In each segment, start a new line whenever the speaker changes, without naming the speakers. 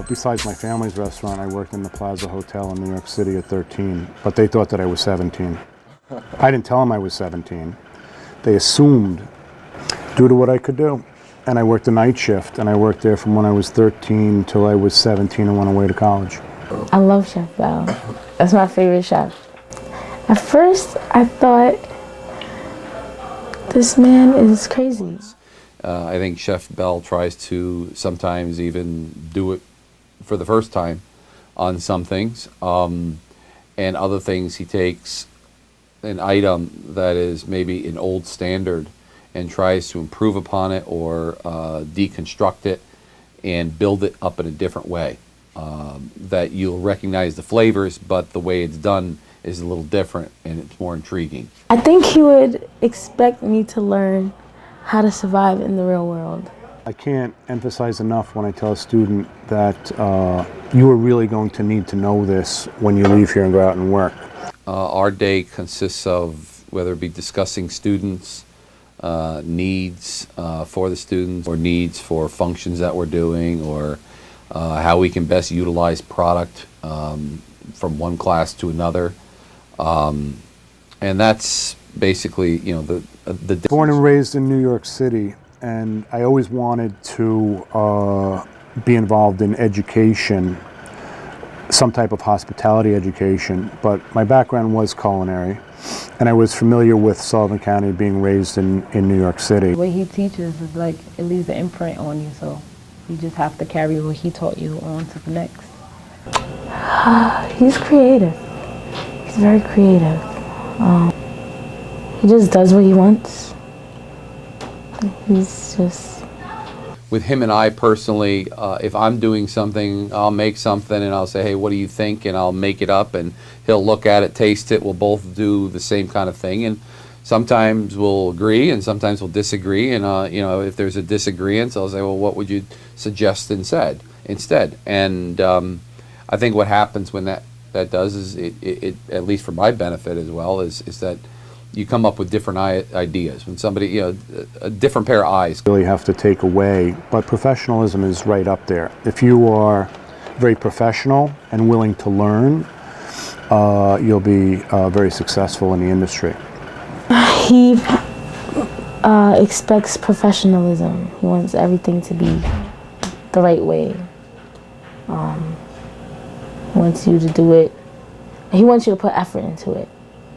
Besides my family's restaurant, I worked in the Plaza Hotel in New York City at 13, but they thought that I was 17. I didn't tell them I was 17. They assumed due to what I could do. And I worked a night shift, and I worked there from when I was 13 till I was 17 and went away to college.
I love Chef Bel. That's my favorite chef. At first, I thought, this man is crazy.
I think Chef Bel tries to sometimes even do it for the first time on some things. And other things he takes an item that is maybe an old standard and tries to improve upon it or deconstruct it and build it up in a different way. That you'll recognize the flavors, but the way it's done is a little different and it's more intriguing.
I think he would expect me to learn how to survive in the real world.
I can't emphasize enough when I tell a student that you are really going to need to know this when you leave here and go out and work.
Our day consists of whether it be discussing students, needs for the students, or needs for functions that we're doing, or how we can best utilize product from one class to another. And that's basically, you know, the
Born and raised in New York City, and I always wanted to be involved in education, some type of hospitality education, but my background was culinary, and I was familiar with Sullivan County, being raised in New York City.
The way he teaches is like, it leaves an imprint on you, so you just have to carry what he taught you on to the next. He's creative. He's very creative. He just does what he wants. He's just...
With him and I personally, if I'm doing something, I'll make something and I'll say, hey, what do you think? And I'll make it up, and he'll look at it, taste it. We'll both do the same kind of thing. And sometimes we'll agree and sometimes we'll disagree. And, you know, if there's a disagreement, I'll say, well, what would you suggest instead? And I think what happens when that does is, it at least for my benefit as well, is that you come up with different ideas. When somebody, you know, a different pair of eyes.
Really have to take away, but professionalism is right up there. If you are very professional and willing to learn, you'll be very successful in the industry.
He expects professionalism. He wants everything to be the right way. He wants you to do it. He wants you to put effort into it.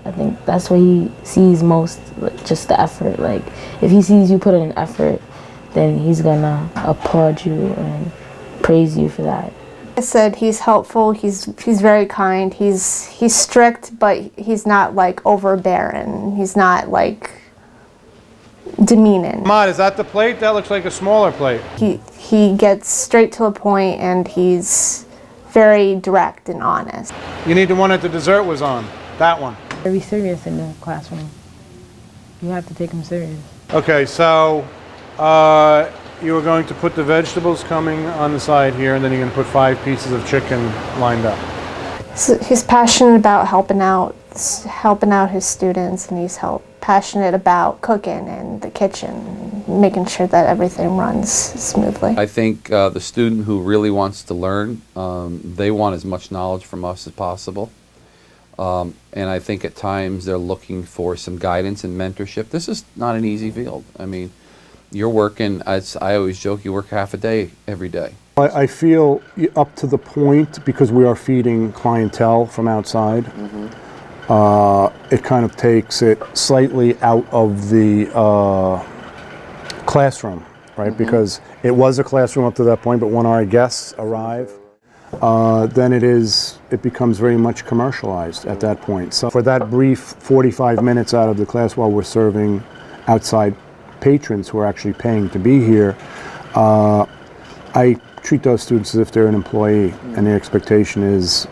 I think that's what he sees most, like, just the effort. Like, if he sees you put in an effort, then he's gonna applaud you and praise you for that.
I said he's helpful, he's very kind, he's strict, but he's not like overbearing. He's not like demeaning.
Ahmad, is that the plate? That looks like a smaller plate.
He gets straight to the point, and he's very direct and honest.
You need the one that the dessert was on. That one.
Very serious in the classroom. You have to take him serious.
Okay, so you are going to put the vegetables coming on the side here, and then you're going to put 5 pieces of chicken lined up.
So he's passionate about helping out his students, and he's passionate about cooking and the kitchen, making sure that everything runs smoothly.
I think the student who really wants to learn, they want as much knowledge from us as possible. And I think at times they're looking for some guidance and mentorship. This is not an easy field. I mean, you're working, as I always joke, you work half a day every day.
I feel up to the point, because we are feeding clientele from outside, it kind of takes it slightly out of the classroom, right? Because it was a classroom up to that point, but when our guests arrive, then it becomes very much commercialized at that point. So for that brief 45 minutes out of the class while we're serving outside patrons who are actually paying to be here, I treat those students as if they're an employee, and the expectation is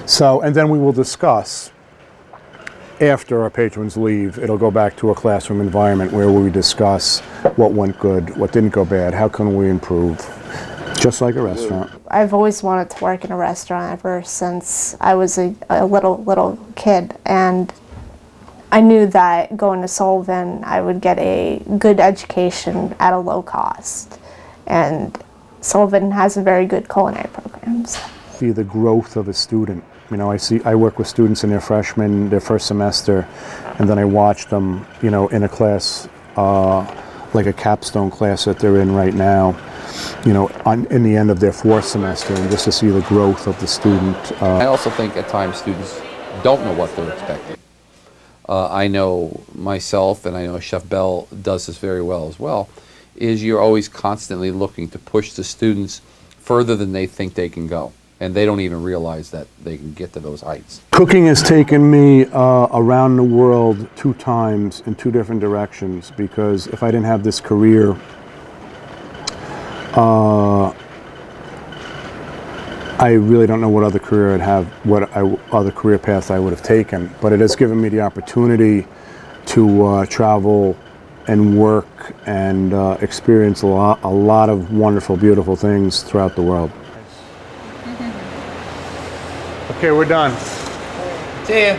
so. And then we will discuss, after our patrons leave, it'll go back to a classroom environment where we discuss what went good, what didn't go bad, how can we improve, just like a restaurant.
I've always wanted to work in a restaurant ever since I was a little kid, and I knew that going to Sullivan I would get a good education at a low cost. And Sullivan has a very good culinary program. So.
See the growth of a student. You know, I work with students in their freshman, their first semester, and then I watch them, you know, in a class, like a capstone class that they're in right now, you know, in the end of their fourth semester, and just to see the growth of the student.
I also think at times students don't know what they're expecting. I know myself, and I know Chef Bel does this very well as well, is you're always constantly looking to push the students further than they think they can go. And they don't even realize that they can get to those heights.
Cooking has taken me around the world 2 times in 2 different directions, because if I didn't have this career, I really don't know what other career I'd have, other career path I would have taken. But it has given me the opportunity to travel and work and experience a lot of wonderful, beautiful things throughout the world.
Okay, we're done.
See ya.